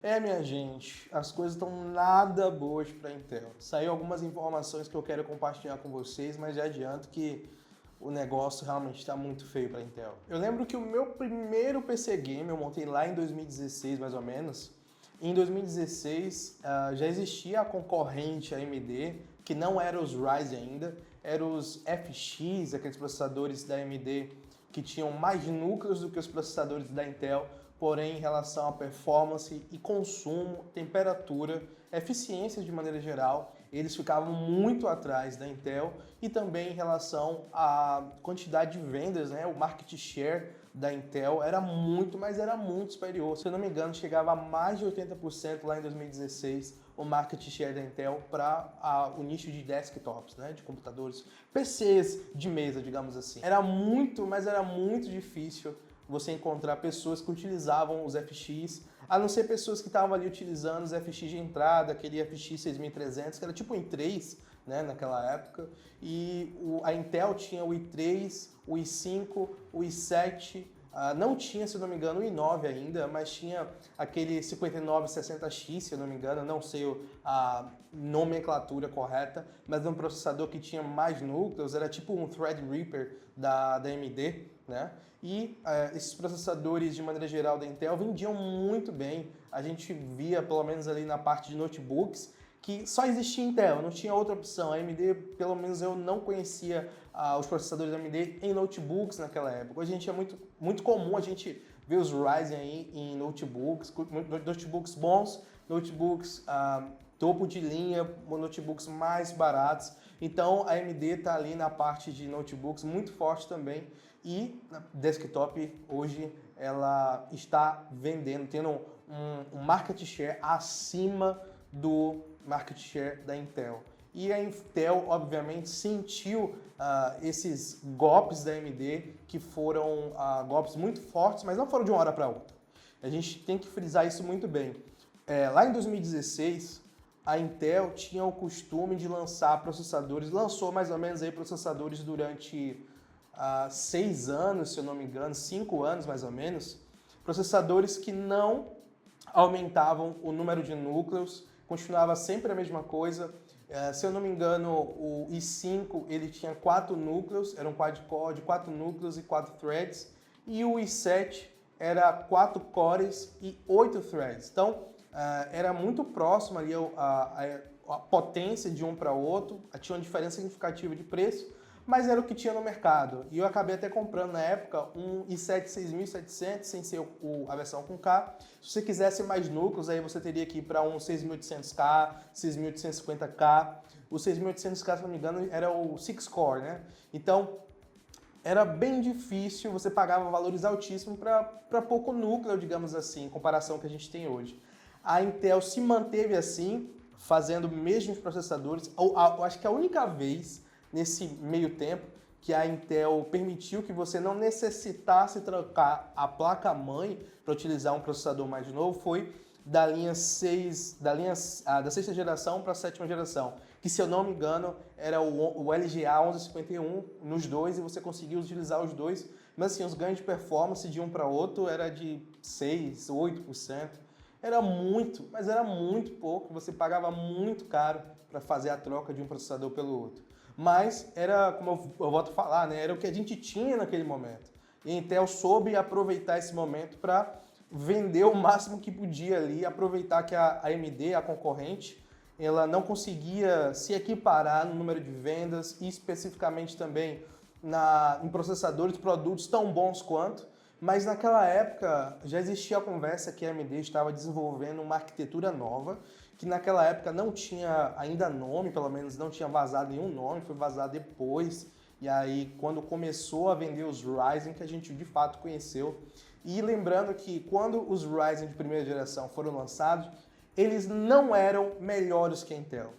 Minha gente, as coisas estão nada boas para a Intel. Saiu algumas informações que eu quero compartilhar com vocês, mas já adianto que o negócio realmente está muito feio para a Intel. Eu lembro que o meu primeiro PC Game eu montei lá em 2016, mais ou menos. Em 2016 já existia a concorrente AMD, que não era os Ryzen ainda, eram os FX, aqueles processadores da AMD que tinham mais núcleos do que os processadores da Intel, porém em relação a performance e consumo, temperatura, eficiência de maneira geral, eles ficavam muito atrás da Intel e também em relação à quantidade de vendas, né? O market share da Intel era muito, mas era muito superior. Se eu não me engano, chegava a mais de 80% lá em 2016 o market share da Intel para o nicho de desktops, né? De computadores, PCs de mesa, digamos assim. Era muito, mas era muito difícil você encontrar pessoas que utilizavam os FX, a não ser pessoas que estavam ali utilizando os FX de entrada, aquele FX 6300, que era tipo um i3, né, naquela época, e a Intel tinha o i3, o i5, o i7, não tinha, se eu não me engano, o i9 ainda, mas tinha aquele 5960X, se eu não me engano, não sei a nomenclatura correta, mas um processador que tinha mais núcleos, era tipo um Threadripper da AMD, né? E esses processadores, de maneira geral, da Intel vendiam muito bem. A gente via, pelo menos ali na parte de notebooks, que só existia Intel, não tinha outra opção. A AMD, pelo menos eu não conhecia os processadores da AMD em notebooks naquela época. Hoje a gente é muito comum a gente ver os Ryzen aí em notebooks bons, notebooks topo de linha, notebooks mais baratos. Então a AMD está ali na parte de notebooks muito forte também e na desktop hoje ela está vendendo, tendo um market share acima do market share da Intel. E a Intel, obviamente, sentiu esses golpes da AMD, que foram golpes muito fortes, mas não foram de uma hora para outra. A gente tem que frisar isso muito bem. Lá em 2016, a Intel tinha o costume de lançar processadores, lançou mais ou menos aí processadores durante 6 anos, se eu não me engano, 5 anos mais ou menos, processadores que não aumentavam o número de núcleos, continuava sempre a mesma coisa. Se eu não me engano, o i5 ele tinha 4 núcleos, era um quad-core de 4 núcleos e 4 threads, e o i7 era 4 cores e 8 threads. Então, era muito próximo ali a potência de um para o outro, tinha uma diferença significativa de preço, mas era o que tinha no mercado. E eu acabei até comprando na época um i7 6700, sem ser a versão com K. Se você quisesse mais núcleos, aí você teria que ir para um 6800K, 6850K. O 6800K, se não me engano, era o 6-core, né? Então, era bem difícil, você pagava valores altíssimos para pouco núcleo, digamos assim, em comparação ao que a gente tem hoje. A Intel se manteve assim, fazendo mesmo os processadores. Eu acho que a única vez nesse meio tempo que a Intel permitiu que você não necessitasse trocar a placa-mãe para utilizar um processador mais novo foi da linha 6, da sexta geração para a sétima geração, que se eu não me engano era o LGA 1151 nos dois e você conseguia utilizar os dois, mas assim, os ganhos de performance de um para outro era de 6, 8%. Era muito, mas era muito pouco, você pagava muito caro para fazer a troca de um processador pelo outro. Mas era, como eu volto a falar, né, era o que a gente tinha naquele momento. E a Intel soube aproveitar esse momento para vender o máximo que podia ali, aproveitar que a AMD, a concorrente, ela não conseguia se equiparar no número de vendas e especificamente também em processadores, produtos tão bons quanto, mas naquela época já existia a conversa que a AMD estava desenvolvendo uma arquitetura nova, que naquela época não tinha ainda nome, pelo menos não tinha vazado nenhum nome, foi vazado depois, e aí quando começou a vender os Ryzen que a gente de fato conheceu. E lembrando que quando os Ryzen de primeira geração foram lançados, eles não eram melhores que a Intel.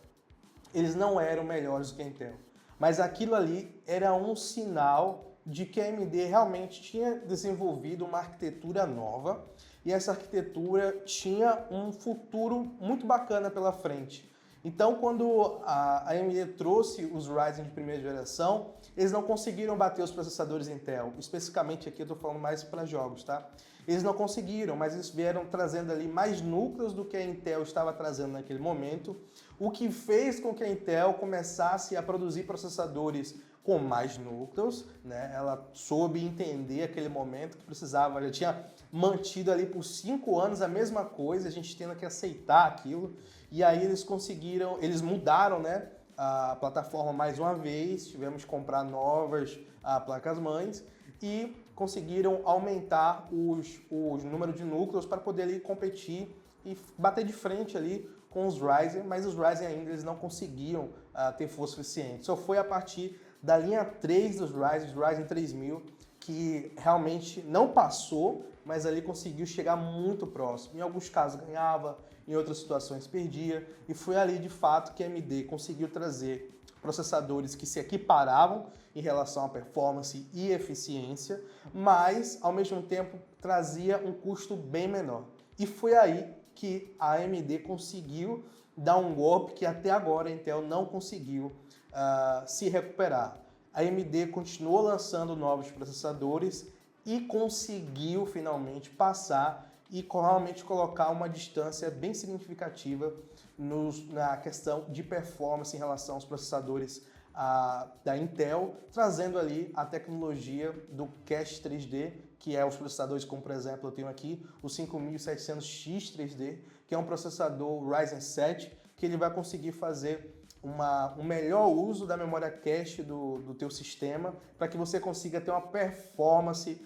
Eles não eram melhores que a Intel. Mas aquilo ali era um sinal de que a AMD realmente tinha desenvolvido uma arquitetura nova e essa arquitetura tinha um futuro muito bacana pela frente. Então, quando a AMD trouxe os Ryzen de primeira geração, eles não conseguiram bater os processadores Intel. Especificamente aqui eu estou falando mais para jogos, tá? Eles não conseguiram, mas eles vieram trazendo ali mais núcleos do que a Intel estava trazendo naquele momento, o que fez com que a Intel começasse a produzir processadores com mais núcleos, né? Ela soube entender aquele momento que precisava, já tinha mantido ali por 5 anos a mesma coisa, a gente tendo que aceitar aquilo, e aí eles conseguiram, eles mudaram, né, a plataforma mais uma vez, tivemos que comprar novas placas-mães e conseguiram aumentar os números de núcleos para poder ali competir e bater de frente ali com os Ryzen, mas os Ryzen ainda eles não conseguiam ter força suficiente. Só foi a partir da linha 3 dos Ryzen 3000, que realmente não passou, mas ali conseguiu chegar muito próximo. Em alguns casos ganhava, em outras situações perdia, e foi ali de fato que a AMD conseguiu trazer processadores que se equiparavam em relação à performance e eficiência, mas ao mesmo tempo trazia um custo bem menor. E foi aí que a AMD conseguiu dar um golpe que até agora a Intel não conseguiu se recuperar. A AMD continuou lançando novos processadores e conseguiu finalmente passar e realmente colocar uma distância bem significativa na questão de performance em relação aos processadores da Intel, trazendo ali a tecnologia do Cache 3D, que é os processadores como, por exemplo, eu tenho aqui o 5700X 3D, que é um processador Ryzen 7, que ele vai conseguir fazer um melhor uso da memória cache do teu sistema, para que você consiga ter uma performance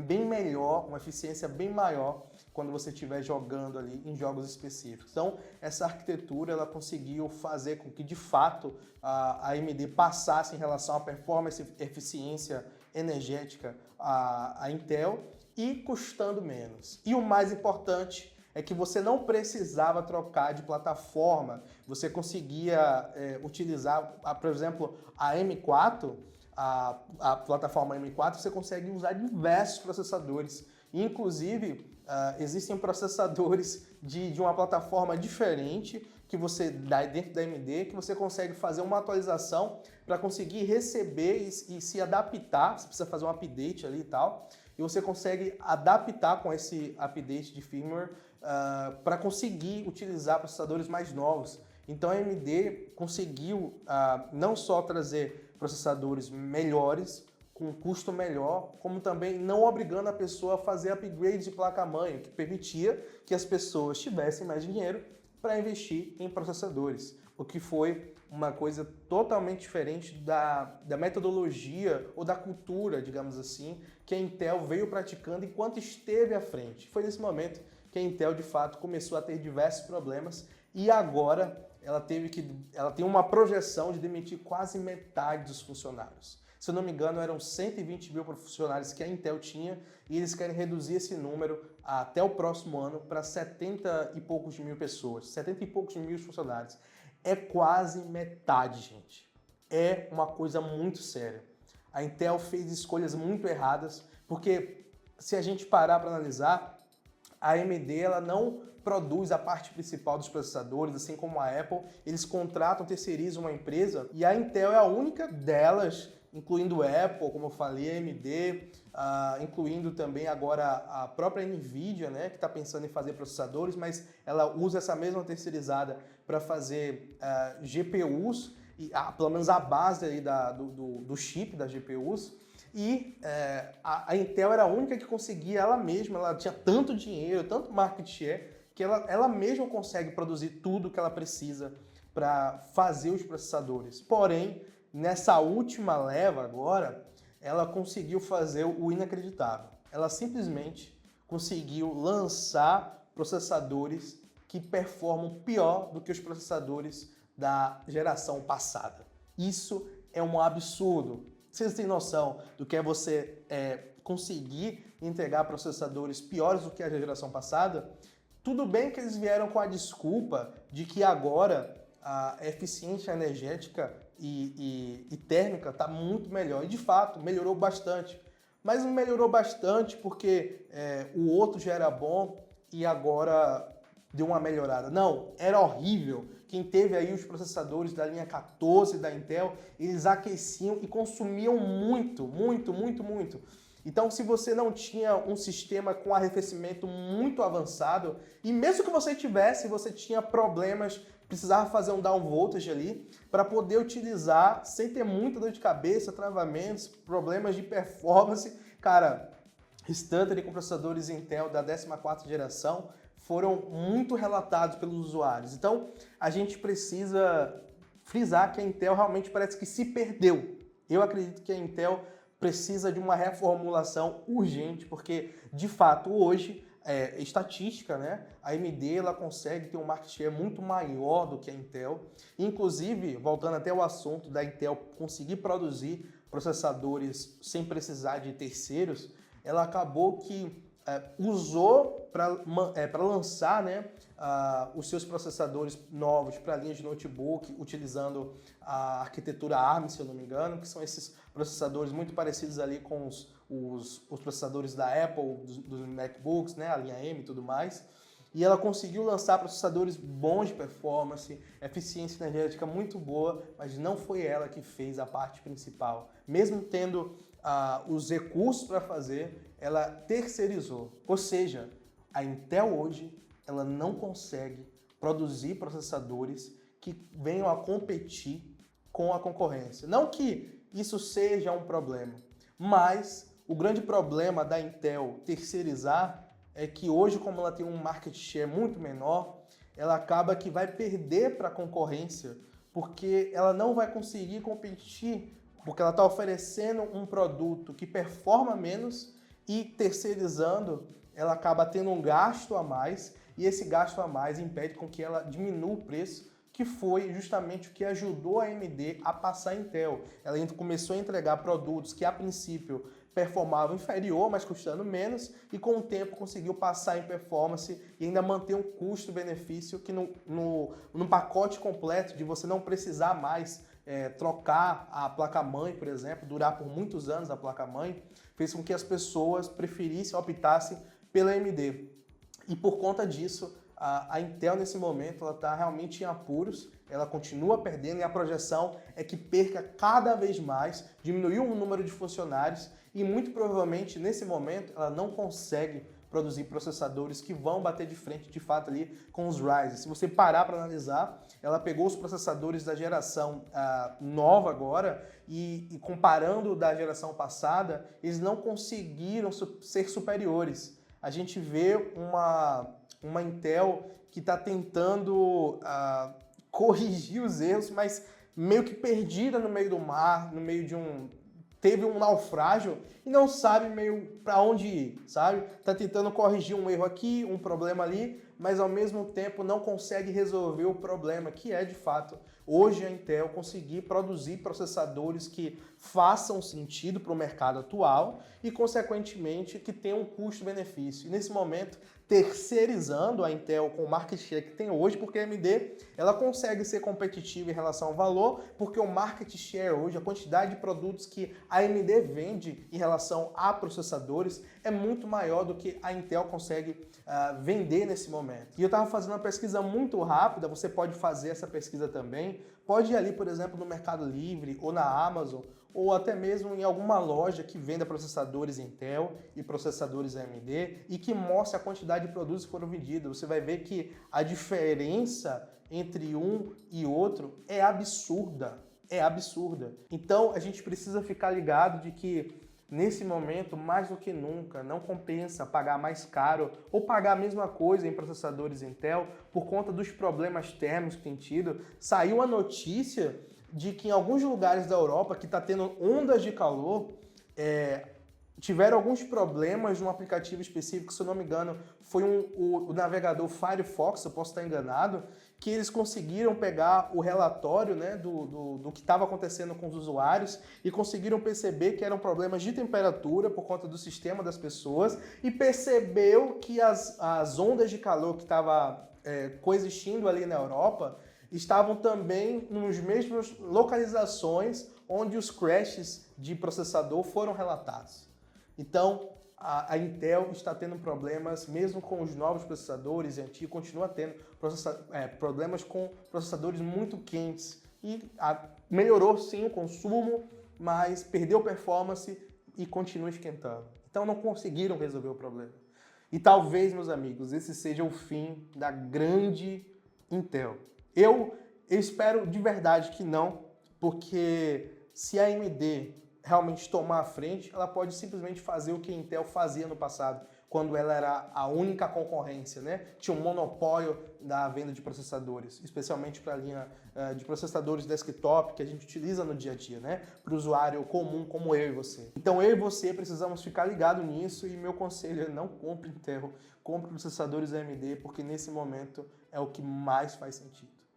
bem melhor, uma eficiência bem maior quando você estiver jogando ali em jogos específicos. Então, essa arquitetura ela conseguiu fazer com que, de fato, a AMD passasse em relação à performance e eficiência energética a Intel e custando menos. E o mais importante é que você não precisava trocar de plataforma, você conseguia utilizar, por exemplo, a M4, a plataforma M4, você consegue usar diversos processadores. Inclusive, existem processadores de uma plataforma diferente que você dá dentro da AMD, que você consegue fazer uma atualização para conseguir receber e se adaptar. Você precisa fazer um update ali e tal, e você consegue adaptar com esse update de firmware para conseguir utilizar processadores mais novos. Então a AMD conseguiu não só trazer processadores melhores, com custo melhor, como também não obrigando a pessoa a fazer upgrade de placa-mãe, que permitia que as pessoas tivessem mais dinheiro para investir em processadores, o que foi uma coisa totalmente diferente da metodologia ou da cultura, digamos assim, que a Intel veio praticando enquanto esteve à frente. Foi nesse momento que a Intel, de fato, começou a ter diversos problemas e agora ela tem uma projeção de demitir quase metade dos funcionários. Se eu não me engano, eram 120 mil funcionários que a Intel tinha e eles querem reduzir esse número até o próximo ano para 70 e poucos mil pessoas, 70 e poucos mil funcionários. É quase metade, gente. É uma coisa muito séria. A Intel fez escolhas muito erradas, porque se a gente parar para analisar, a AMD ela não produz a parte principal dos processadores, assim como a Apple. Eles contratam, terceirizam uma empresa e a Intel é a única delas, incluindo Apple, como eu falei, a AMD, incluindo também agora a própria NVIDIA, né, que está pensando em fazer processadores, mas ela usa essa mesma terceirizada para fazer GPUs, e, pelo menos a base aí do chip das GPUs. E a Intel era a única que conseguia ela mesma, ela tinha tanto dinheiro, tanto market share, que ela mesma consegue produzir tudo que ela precisa para fazer os processadores. Porém, nessa última leva agora, ela conseguiu fazer o inacreditável. Ela simplesmente conseguiu lançar processadores que performam pior do que os processadores da geração passada. Isso é um absurdo. Vocês têm noção do que é você conseguir entregar processadores piores do que a geração passada? Tudo bem que eles vieram com a desculpa de que agora a eficiência energética e térmica está muito melhor. E de fato, melhorou bastante. Mas não melhorou bastante porque o outro já era bom e agora deu uma melhorada. Não, era horrível. Quem teve aí os processadores da linha 14 da Intel, eles aqueciam e consumiam muito. Então, se você não tinha um sistema com arrefecimento muito avançado, e mesmo que você tivesse, você tinha problemas, precisava fazer um down voltage ali, para poder utilizar sem ter muita dor de cabeça, travamentos, problemas de performance. Cara, Stuttering com processadores Intel da 14ª geração foram muito relatados pelos usuários. Então, a gente precisa frisar que a Intel realmente parece que se perdeu. Eu acredito que a Intel precisa de uma reformulação urgente, porque, de fato, hoje, estatística, né? A AMD ela consegue ter um market share muito maior do que a Intel. Inclusive, voltando até o assunto da Intel conseguir produzir processadores sem precisar de terceiros, ela acabou que usou para lançar, né, os seus processadores novos para linhas de notebook, utilizando a arquitetura ARM, se eu não me engano, que são esses processadores muito parecidos ali com os processadores da Apple, dos MacBooks, né, a linha M e tudo mais. E ela conseguiu lançar processadores bons de performance, eficiência energética muito boa, mas não foi ela que fez a parte principal. Mesmo tendo os recursos para fazer, ela terceirizou. Ou seja, a Intel hoje ela não consegue produzir processadores que venham a competir com a concorrência. Não que isso seja um problema, mas o grande problema da Intel terceirizar é que hoje, como ela tem um market share muito menor, ela acaba que vai perder para a concorrência, porque ela não vai conseguir competir, porque ela está oferecendo um produto que performa menos e terceirizando, ela acaba tendo um gasto a mais, e esse gasto a mais impede com que ela diminua o preço, que foi justamente o que ajudou a AMD a passar a Intel. Ela começou a entregar produtos que, a princípio, performavam inferior, mas custando menos, e com o tempo conseguiu passar em performance e ainda manter um custo-benefício que no pacote completo de você não precisar mais trocar a placa-mãe, por exemplo, durar por muitos anos a placa-mãe, fez com que as pessoas preferissem, optassem pela AMD. E por conta disso, a Intel nesse momento ela está realmente em apuros, ela continua perdendo e a projeção é que perca cada vez mais, diminuiu o número de funcionários e muito provavelmente nesse momento ela não consegue produzir processadores que vão bater de frente de fato ali com os Ryzen. Se você parar para analisar, ela pegou os processadores da geração nova agora e comparando da geração passada, eles não conseguiram ser superiores. A gente vê uma Intel que está tentando corrigir os erros, mas meio que perdida no meio do mar, no meio de teve um naufrágio e não sabe meio para onde ir, sabe? Tá tentando corrigir um erro aqui, um problema ali, mas ao mesmo tempo não consegue resolver o problema, que é de fato hoje a Intel conseguir produzir processadores que façam sentido para o mercado atual e, consequentemente, que tenham um custo-benefício. E nesse momento, terceirizando a Intel com o market share que tem hoje, porque a AMD ela consegue ser competitiva em relação ao valor, porque o market share hoje, a quantidade de produtos que a AMD vende em relação a processadores é muito maior do que a Intel consegue vender nesse momento. E eu estava fazendo uma pesquisa muito rápida, você pode fazer essa pesquisa também, pode ir ali, por exemplo, no Mercado Livre ou na Amazon, ou até mesmo em alguma loja que venda processadores Intel e processadores AMD e que mostre a quantidade de produtos que foram vendidos. Você vai ver que a diferença entre um e outro é absurda, Então a gente precisa ficar ligado de que nesse momento, mais do que nunca, não compensa pagar mais caro ou pagar a mesma coisa em processadores Intel por conta dos problemas térmicos que tem tido. Saiu a notícia de que em alguns lugares da Europa que está tendo ondas de calor, tiveram alguns problemas num aplicativo específico, se eu não me engano, foi o navegador Firefox, eu posso estar enganado, que eles conseguiram pegar o relatório, né, do que estava acontecendo com os usuários e conseguiram perceber que eram problemas de temperatura por conta do sistema das pessoas e percebeu que as ondas de calor que estavam coexistindo ali na Europa estavam também nos mesmos localizações onde os crashes de processador foram relatados. Então, a Intel está tendo problemas, mesmo com os novos processadores, e a antiga continua tendo problemas com processadores muito quentes. E melhorou sim o consumo, mas perdeu performance e continua esquentando. Então não conseguiram resolver o problema. E talvez, meus amigos, esse seja o fim da grande Intel. Eu espero de verdade que não, porque se a AMD realmente tomar a frente, ela pode simplesmente fazer o que a Intel fazia no passado, quando ela era a única concorrência, né? Tinha um monopólio da venda de processadores, especialmente para a linha de processadores desktop que a gente utiliza no dia a dia, né? Para o usuário comum como eu e você. Então eu e você precisamos ficar ligado nisso e meu conselho é não compre Intel, compre processadores AMD, porque nesse momento é o que mais faz sentido.